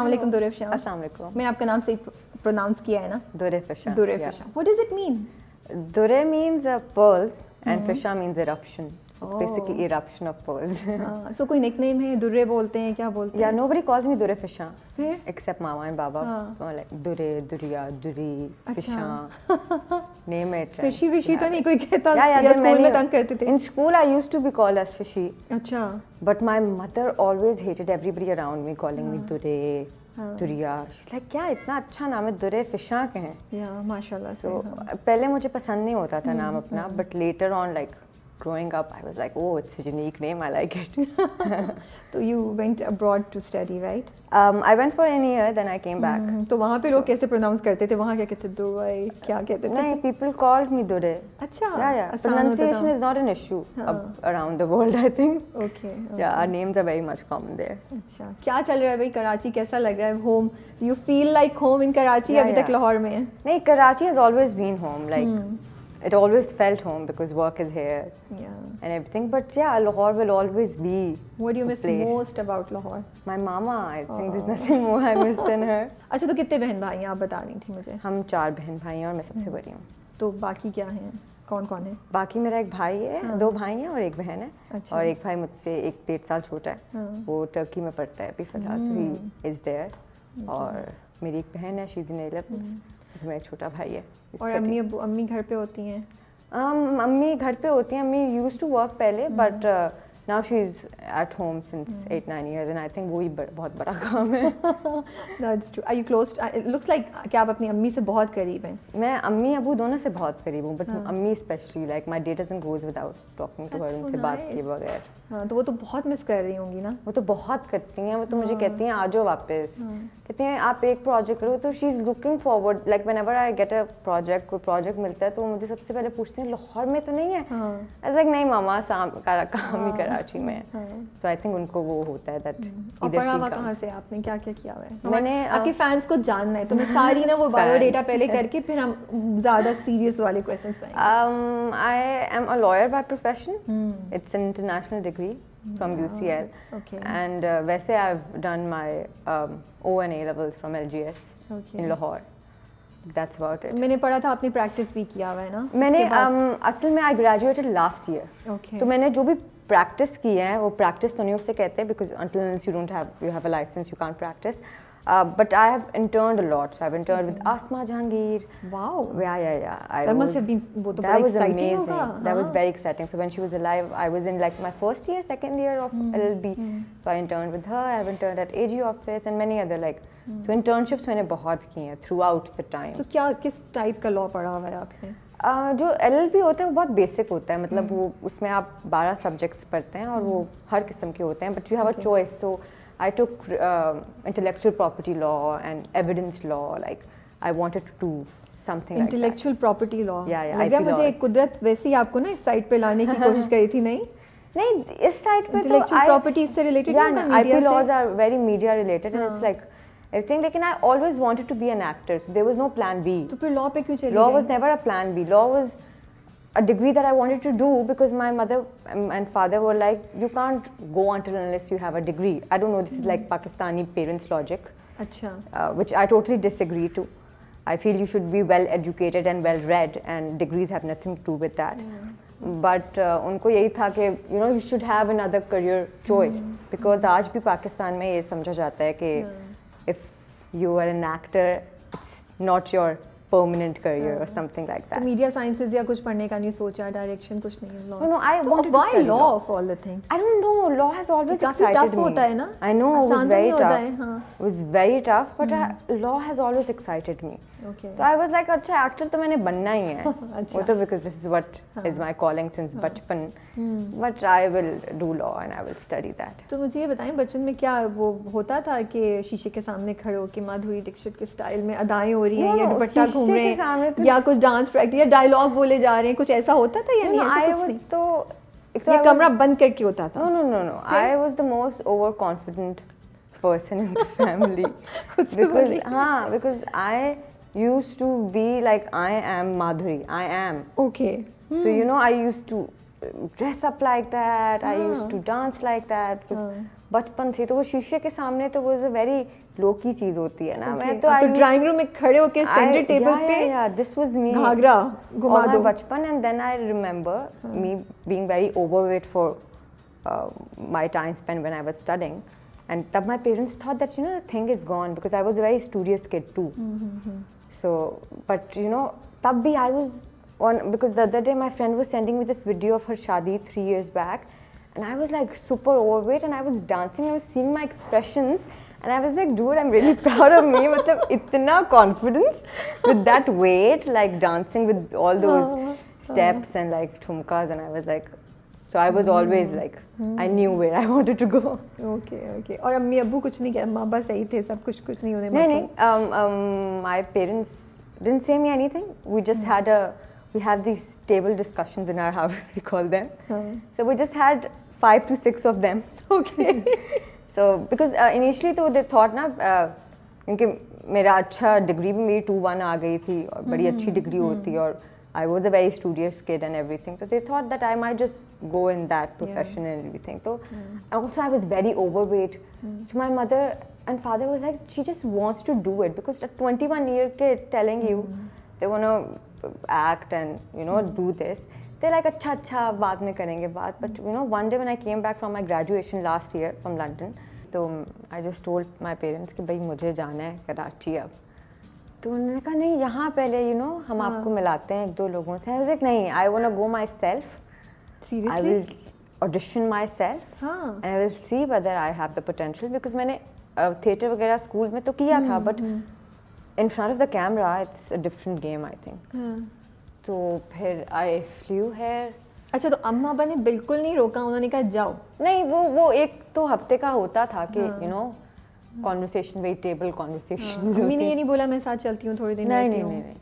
वालेकुम दुरेफशा। अस्सलाम वालेकुम। मैंने आपका नाम सही प्रोनाउंस किया है ना? Durefisha. दुरेफशा। What does it mean? Dure means pearls and fisha means eruption. So it's Oh. basically eruption of pearls. So कोई निकनेम है? दुर्रे बोलते हैं, क्या बोलते Yeah, हैं? nobody calls me Durefisha फिर? except mama and baba. हाँ. Like Dure, Duriya, Duri, Fisha. Name it. Fishy विशी तो नहीं कोई कहता? Yeah, या there are स्कूल में many. तंग करते थे? In school, I used to be called as fishy, अच्छा. but my mother always hated everybody around me calling me Dure, हाँ. Duriya. She's like, क्या इतना अच्छा नाम है, Dure Fisha के हैं. या माशाल्लाह से. So हाँ. पहले मुझे पसंद नहीं होता था नाम अपना, but later on like growing up I was like, oh, it's a unique name, I like it. तो you went abroad to study, right? I went for an year, then I came back. तो वहाँ पे लोग कैसे pronounce करते थे? वहाँ क्या कहते थे? दुबई क्या कहते थे? No, people called me Dure. अच्छा. Yeah. आसान होता Pronunciation था. is not an issue हाँ. around the world, I think. Okay. Yeah, our names are very much common there. अच्छा. क्या चल रहा है भाई कराची? कैसा लग रहा है? Home. You feel like home in Karachi? Yeah, अभी तक yeah. लाहौर में है? No, Karachi has always been home. Like it always felt home because work is here Yeah. and everything. But yeah, Lahore will always be What do you a miss place. most about Lahore? My mama, I think there's nothing more I miss than her. अच्छा तो कितने बहन भाई हैं आप बता रही थी मुझे? हम 4 बहन भाई हैं और मैं सबसे बड़ी हूँ. तो बाकी क्या हैं? कौन कौन है? बाकी मेरा एक भाई है, हाँ. 2 भाई हैं और एक बहन है. अच्छा. और एक भाई मुझसे 1-1.5 साल छोटा है. हाँ. वो टर्की में पढ़ता है अभी फिलहाल, so he is there. और मेरी एक बहन है, she's in A-levels. मेरा एक छोटा भाई है. he's और 13. अम्मी घर पे होती हैं? मम्मी घर पे होती हैं. मम्मी used to work पहले, but now she's at home since 8-9 years and I think वही बहुत बड़ा काम है. That's true. Are you close? It looks like कि आप अपनी अम्मी से बहुत करीब हैं. मैं अम्मी अबू दोनों से बहुत करीब हूँ, but अम्मी especially, like my day doesn't goes without talking to her. That's so उनसे बात किए nice. बगैर. हाँ तो वो तो बहुत मिस कर रही होंगी ना? वो तो बहुत करती हैं. वो तो मुझे कहती हैं आ जाओ वापस. कहती हैं आप एक प्रोजेक्ट करो. तो she is looking forward, like whenever I get a project, कोई प्रोजेक्ट मिलता है तो वो मुझे सबसे पहले पूछती हैं लाहौर में तो नहीं है? आई लाइक नहीं मामा, काम ही कराची में है. तो आई थिंक उनको वो होता है दैट. और पढ़ा हुआ कहाँ से आपने? क्या क्या किया हुआ है? मैंने आपके फैंस को जानना है तो मैं सारी ना वो बायोडेटा पहले करके फिर हम ज़्यादा सीरियस वाले क्वेश्चंस पाएंगे. I am a lawyer by profession. It's an international degree from UCL. Okay. And वैसे I've done my O and A levels from LGS in Lahore. That's about it. मैंने पढ़ा था आपने प्रैक्टिस भी किया हुआ है ना? मैंने असल में I graduated last year. Okay. तो मैंने जो भी प्रैक्टिस की है वो प्रैक्टिस तो नहीं उससे कहते because until unless you have a license you can't practice. But I have interned a lot. So I've interned with Asma Jahangir. Wow. Yeah. That must have been वो तो That बड़ा was exciting amazing. होगा. That was हाँ. very exciting. So when she was alive, I was in like my first year, second year of LLB. So I interned with her. I've interned at AG office and many other like. So internships मैंने बहुत की हैं throughout the time. तो क्या किस type का law पढ़ा हुआ है आपने? जो LLB होता है वो बहुत बेसिक होता है. मतलब वो उसमें आप 12 सब्जेक्ट्स पढ़ते हैं और वो हर किस्म के होते हैं. But you have a choice. So I took intellectual property law and evidence law. Like I wanted to do something like that. Intellectual property law. Yeah, लग रहा है IP मुझे laws. कुदरत वैसे ही आपको ना इस साइड पे लाने की कोशिश करी थी नहीं? नहीं इस साइड पे तो Intellectual property से related yeah, नहीं no, होगा IP media laws से? are very media related and it's like everything. लेकिन I always wanted to be an actor, so there was no plan B. तो फिर लॉ पे क्यों चली Law गई? was never a plan B. Law was a degree that I wanted to do because my mother and father were like, you can't go until unless you have a degree. I don't know, this is like Pakistani parents' logic, अच्छा. which I totally disagree to. I feel you should be well educated and well read, and degrees have nothing to do with that. But उनको यही था कि you should have another career choice because आज भी पाकिस्तान में ये समझा जाता है कि if you are an actor, it's not your permanent career or something like तो that. मीडिया साइंसेज या कुछ पढ़ने का नहीं सोचा? डायरेक्शन कुछ नहीं है लॉ? No, I तो wanted to why study law law. of all the things? I don't know. Law has always काफी excited tough me. होता है ना? I know it was आसान तो very नहीं होता tough. है, हाँ. It was very tough, but law has always excited me. Okay. तो I was like, अच्छा एक्टर तो मैंने बनना ही है. अच्छा. वो तो because this is what is my calling since बचपन. But I will do law and I will study that. तो मुझे ये बताएं बचपन में क्या वो होता था कि शीशे के सामने खड़े हो के माधुरी दीक्षित के स्टाइल में अदाएं हो रही हैं या No, दुपट्टा शीशे घूम रहे के सामने हैं तो- या कुछ डांस प्रैक्टिस या डायलॉग बोले जा रहे हैं, कुछ ऐसा होता था या नहीं? ऐसा I कुछ was नहीं? तो ये कमरा बंद करके होता था? No. I was the most overconfident person in the family. खुद से बोली? because I used to be like I am Madhuri. I am. Okay. So I used to dress up like that. I used to dance like that. Because बचपन से, तो वो शीशे के सामने तो वो वेरी लो की चीज होती है ना। मैं तो ड्राइंग रूम में खड़े होके सेंटर टेबल पे दिस वाज मी, घाघरा घुमा दो बचपन। And then I remember me being very overweight for my time spend when I was studying, and तब my parents thought that you know the thing is gone because I was a very studious kid too. So but you know तब भी I was on, because the other day my friend was sending me this video of her shadi 3 years back, and I was like super overweight and I was dancing, I was seeing my expressions and I was like, dude, I'm really proud of me. Matlab itna confidence with that weight, like dancing with all those steps and like thumkas, and I was like, so I was always like I knew where I wanted to go. Okay. और अम्मी अब्बू कुछ नहीं किया, माँ बाप सही थे, सब कुछ नहीं होने नहीं, my parents didn't say me anything. We just had we have these table discussions in our house, we call them. So we just had 5 to 6 of them. Okay. So because initially तो they thought ना क्योंकि मेरा अच्छा degree भी मेरी 2-1 आ गई थी और बड़ी अच्छी डिग्री होती और I was a very studious kid and everything, so they thought that I might just go in that profession and everything. So also I was very overweight. So my mother and father was like, she just wants to do it because a 21-year kid telling you they want to act and you know do this, they're like अच्छा बाद में करेंगे बात. But you know one day when I came back from my graduation last year from London, so I just told my parents कि भाई मुझे जाना है कराची अब. तो उन्होंने कहा नहीं यहाँ पहले you know हम आपको मिलाते हैं 1-2 लोगों से. I was like नहीं, I want to go myself. Seriously? I will audition myself and I will see whether I have the potential, because मैंने theatre वगैरह स्कूल में तो किया था, but in front of the camera it's a different game I think. तो फिर I flew here. अच्छा, तो अम्मा अब्बा ने बिल्कुल नहीं रोका, उन्होंने कहा जाओ? नहीं, वो एक तो हफ्ते का होता था कि you know conversation, वही टेबल conversations. अम्मी ने ये नहीं बोला मैं साथ चलती हूँ थोड़ी दिन रहती हूँ? नहीं,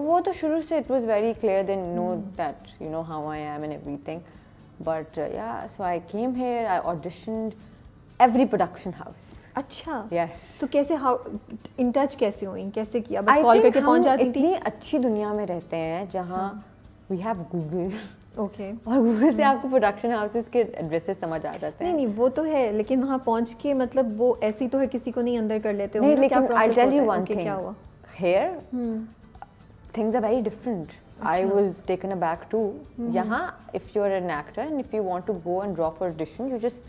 वो तो शुरू से it was very clear, they know that you know how I am and everything. But yeah, so I came here, I auditioned every production house. अच्छा. Yes. तो कैसे in touch कैसे हुई, कैसे किया? बस कॉल करके पहुंच जाती थी? इतनी अच्छी दुनिया में रहते हैं जहाँ we have Google. Okay. और गूगल से आपको प्रोडक्शन हाउसेस के एड्रेसेस समझ आ जाते हैं. नहीं वो तो है, लेकिन वहाँ पहुँच के मतलब वो ऐसी तो हर किसी को नहीं अंदर कर लेते नहीं, लेकिन I'll tell you one thing. thing. क्या हुआ? Here, things are very different. I was taken aback too. यहाँ, if you're an actor and if you want to go and drop for audition, you just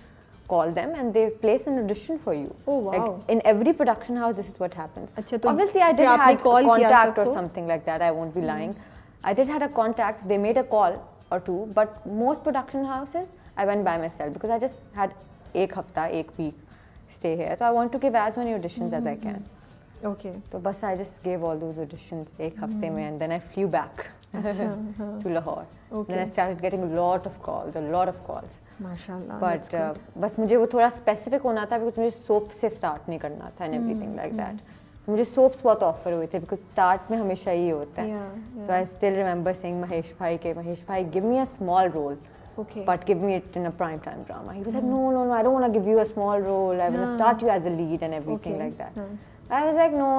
call them and they place an audition for you. Oh wow! Like in every production house, this is what happens. अच्छा, तो obviously I did have a contact or something like that. I won't be lying. I did had a contact. They made a call or two, but most production houses I went by myself because I just had एक हफ्ता, एक week stay here. So I want to give as many auditions as I can. Okay. So bus I just gave all those auditions एक हफ्ते में, and then I flew back to Lahore. Okay. Then I started getting a lot of calls. माशाल्लाह. But बस मुझे वो थोड़ा specific होना था because मुझे soap से start नहीं करना था and everything like that. मुझे soaps बहुत offer हुए थे because start में हमेशा ये होता है. So I still remember saying Mahesh भाई give me a small role. Okay. But give me it in a prime time drama. He was like, no, I don't want to give you a small role. I want to start you as a lead and everything like that. I was like, no,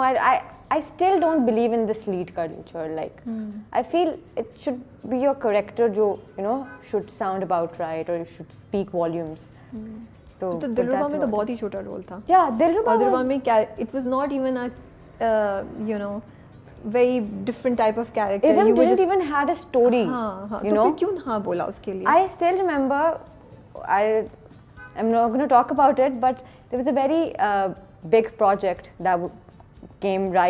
I still don't believe in this lead culture. Like, I feel it should be your character जो you know should sound about right or you should speak volumes. तो दिलरुबा में तो बहुत ही छोटा role था. Yeah, दिलरुबा में it was not even a you know very different type of character. You didn't even had a story. You know? तो क्यों हाँ बोला उसके लिए? I still remember. I'm not going to talk about it, but there was a very big project that came right